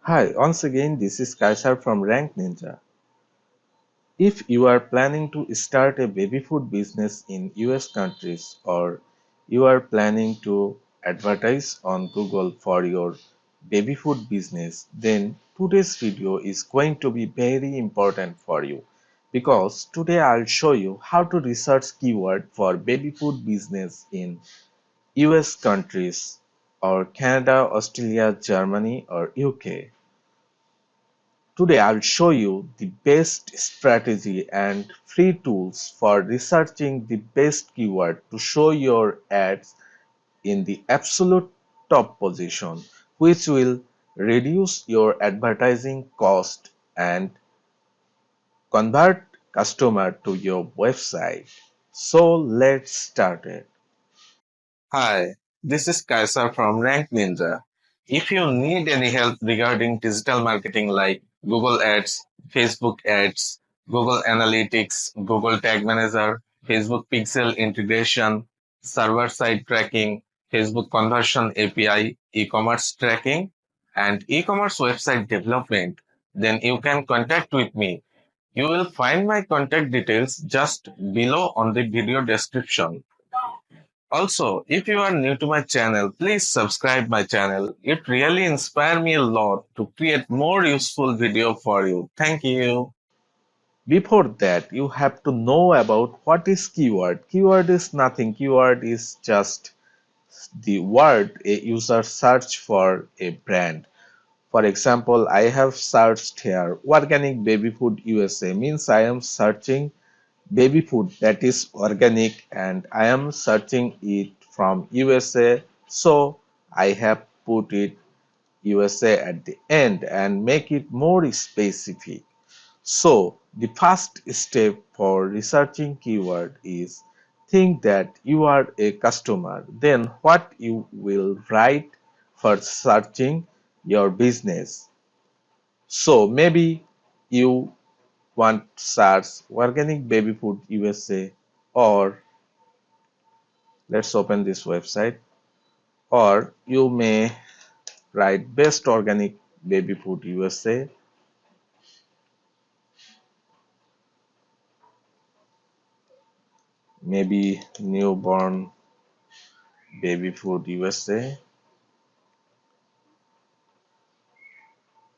Hi, once again, this is Kaisar from Rank Ninja. If you are planning to start a baby food business in US countries or you are planning to advertise on Google for your baby food business, then today's video is going to be very important for you because today I'll show you how to research keyword for baby food business in US countries or Canada, Australia, Germany or UK. Today I'll show you the best strategy and free tools for researching the best keyword to show your ads in the absolute top position, which will reduce your advertising cost and convert customer to your website. So let's start it. Hi, this is Kaisa from Rank Ninja. If you need any help regarding digital marketing like Google Ads, Facebook Ads, Google Analytics, Google Tag Manager, Facebook Pixel integration, server-side tracking, Facebook Conversion API, e-commerce tracking, and e-commerce website development, then you can contact with me. You will find my contact details just below on the video description. Also, if you are new to my channel, please subscribe my channel. It really inspired me a lot to create more useful video for you. Thank you. Before that, you have to know about what is keyword. Keyword is nothing. Keyword is just the word a user search for a brand. For example, I have searched here organic baby food USA means I am searching baby food that is organic and I am searching it from USA. So I have put it USA at the end and make it more specific. So the first step for researching keyword is think that you are a customer. Then what you will write for searching your business. So maybe you want to search organic baby food USA or let's open this website or you may write best organic baby food USA, maybe newborn baby food USA.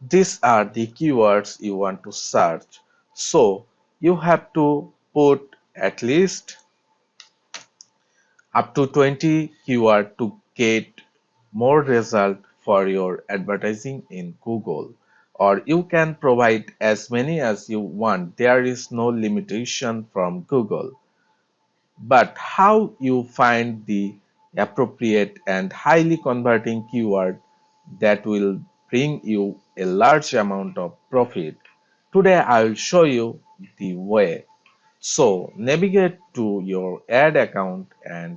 These are the keywords you want to search. So you have to put at least up to 20 keyword to get more result for your advertising in Google. Or you can provide as many as you want. There is no limitation from Google. But how you find the appropriate and highly converting keyword that will bring you a large amount of profit. Today I will show you the way. So navigate to your ad account and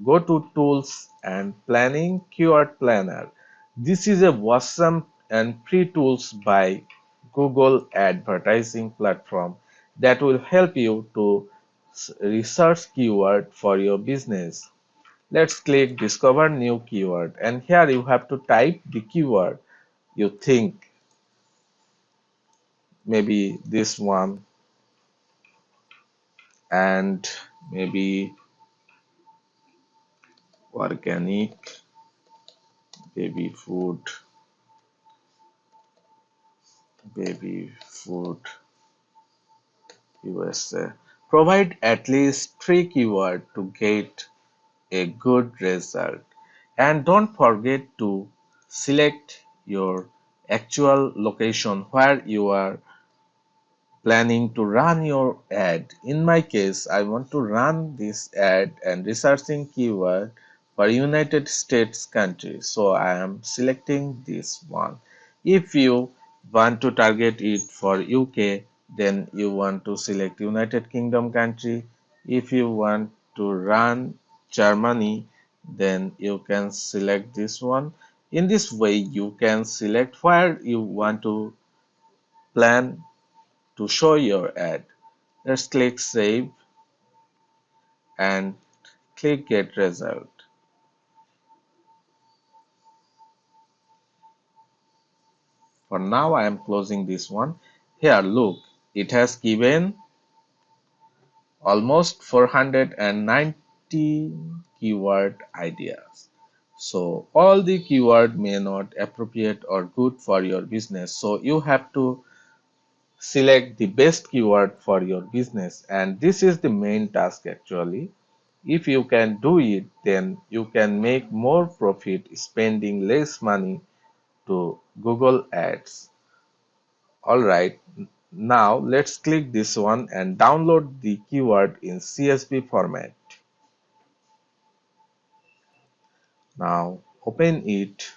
go to tools and planning keyword planner. This is a awesome and free tools by Google advertising platform that will help you to research keyword for your business. Let's click discover new keyword and here you have to type the keyword you think, maybe this one, and maybe organic baby food, baby food USA. Provide at least 3 keywords to get a good result. And don't forget to select your actual location where you are planning to run your ad. In my case, I want to run this ad and researching keyword for United States country. So I am selecting this one. If you want to target it for UK, then you want to select United Kingdom country. If you want to run Germany, then you can select this one. In this way, you can select where you want to plan to show your ad. Let's click save and click get result. For now, I am closing this one. Here, look, it has given almost 490 keyword ideas. So all the keyword may not appropriate or good for your business. So you have to select the best keyword for your business, and this is the main task actually. If you can do it, then you can make more profit spending less money to Google Ads. Alright, now let's click this one and download the keyword in CSV format. Now open it,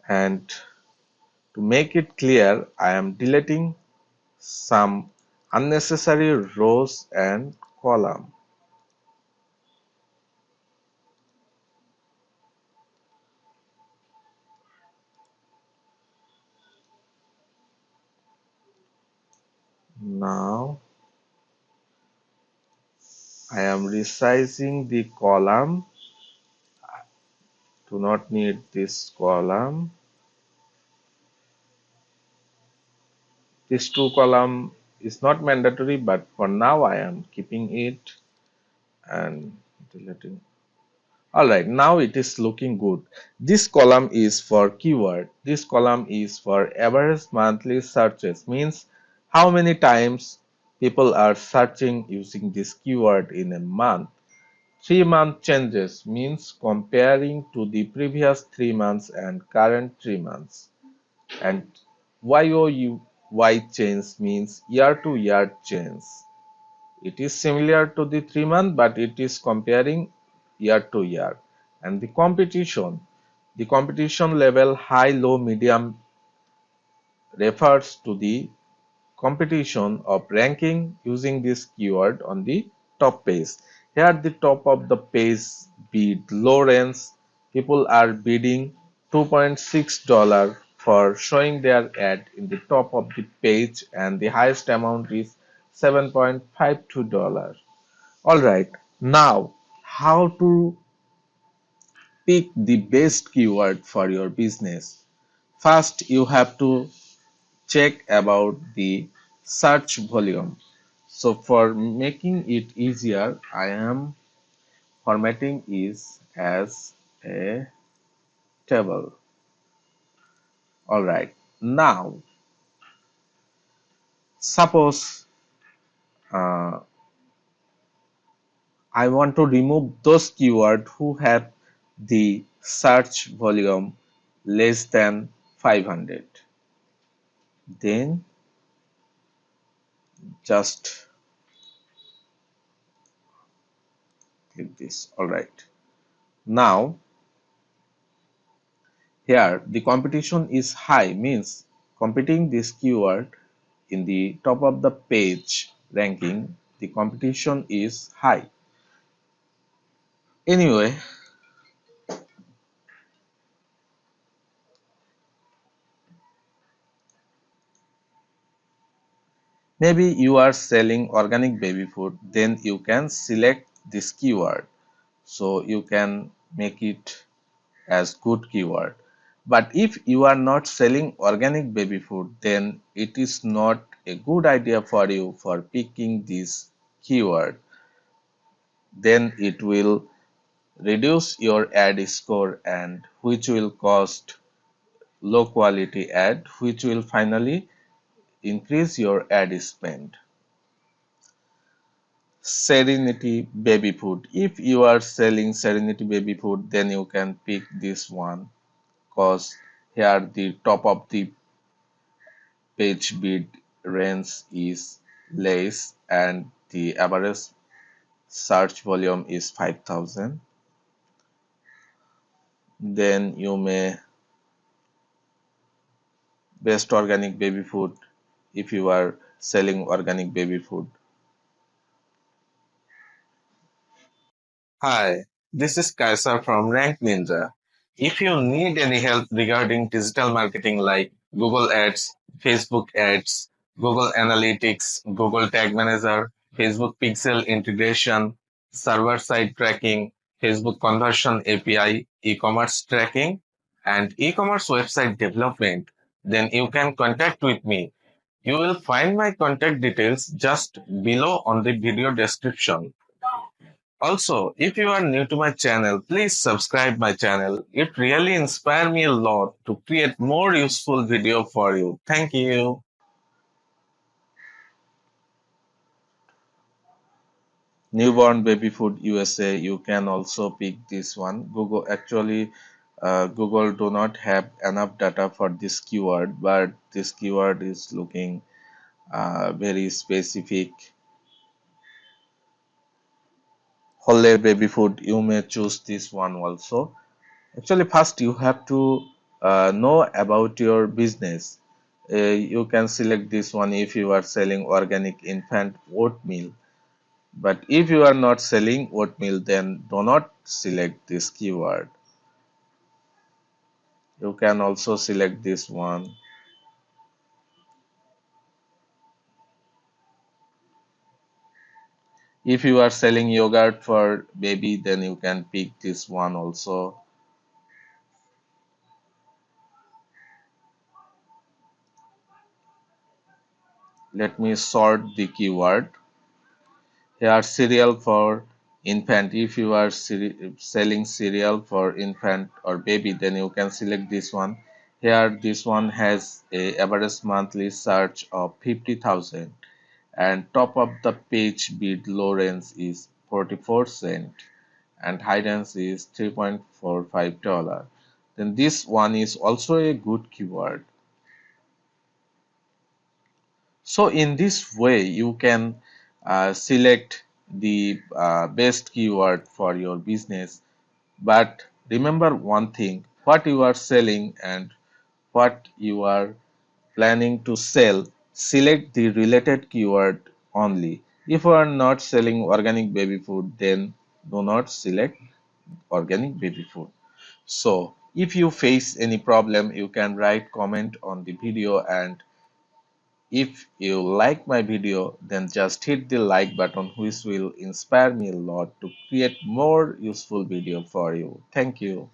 and to make it clear, I am deleting some unnecessary rows and columns. Now I am resizing the column. Do not need this column. This two column is not mandatory, but for now I am keeping it and deleting. Alright, now it is looking good. This column is for keyword. This column is for average monthly searches, means how many times people are searching using this keyword in a month. 3-month changes means comparing to the previous 3 months and current 3 months. And YOY change means year to year change. It is similar to the 3-month, but it is comparing year to year. And the competition level high, low, medium refers to the competition of ranking using this keyword on the top page. Here at the top of the page bid low range, people are bidding $2.6 for showing their ad in the top of the page, and the highest amount is $7.52. Alright, now how to pick the best keyword for your business. First, you have to check about the search volume. So for making it easier, I am formatting is as a table. Alright, now suppose uh, I want to remove those keywords who have the search volume less than 500. Then just click this. Alright, now here the competition is high, means competing this keyword in the top of the page ranking, the competition is high. Anyway, maybe you are selling organic baby food, then you can select this keyword. So you can make it as good keyword. But if you are not selling organic baby food, then it is not a good idea for you for picking this keyword. Then it will reduce your ad score, and which will cost low quality ad, which will finally increase your ad spend. Serenity baby food. If you are selling Serenity baby food, then you can pick this one, because here the top of the page bid range is less and the average search volume is 5,000. Then you may best organic baby food if you are selling organic baby food. Hi, this is Kaisar from Rank Ninja. If you need any help regarding digital marketing like Google Ads, Facebook Ads, Google Analytics, Google Tag Manager, Facebook Pixel integration, server-side tracking, Facebook conversion API, e-commerce tracking, and e-commerce website development, then you can contact with me. You will find my contact details just below on the video description. Also, if you are new to my channel, please subscribe my channel. It really inspired me a lot to create more useful video for you. Thank you. Newborn baby food USA, you can also pick this one. Google actually, Google do not have enough data for this keyword, but this keyword is looking very specific. Whole baby food, you may choose this one also. Actually, first you have to know about your business. You can select this one if you are selling organic infant oatmeal. But if you are not selling oatmeal, then do not select this keyword. You can also select this one. If you are selling yogurt for baby, then you can pick this one also. Let me sort the keyword. Here cereal for infant. If you are selling cereal for infant or baby, then you can select this one. Here this one has a average monthly search of 50,000 and top of the page bid low range is 44 cent and high range is $3.45. Then this one is also a good keyword. So in this way, you can select the best keyword for your business. But remember one thing, what you are selling and what you are planning to sell, select the related keyword only. If you are not selling organic baby food, then do not select organic baby food. So if you face any problem, you can write comment on the video, and if you like my video, then just hit the like button, which will inspire me a lot to create more useful video for you. Thank you.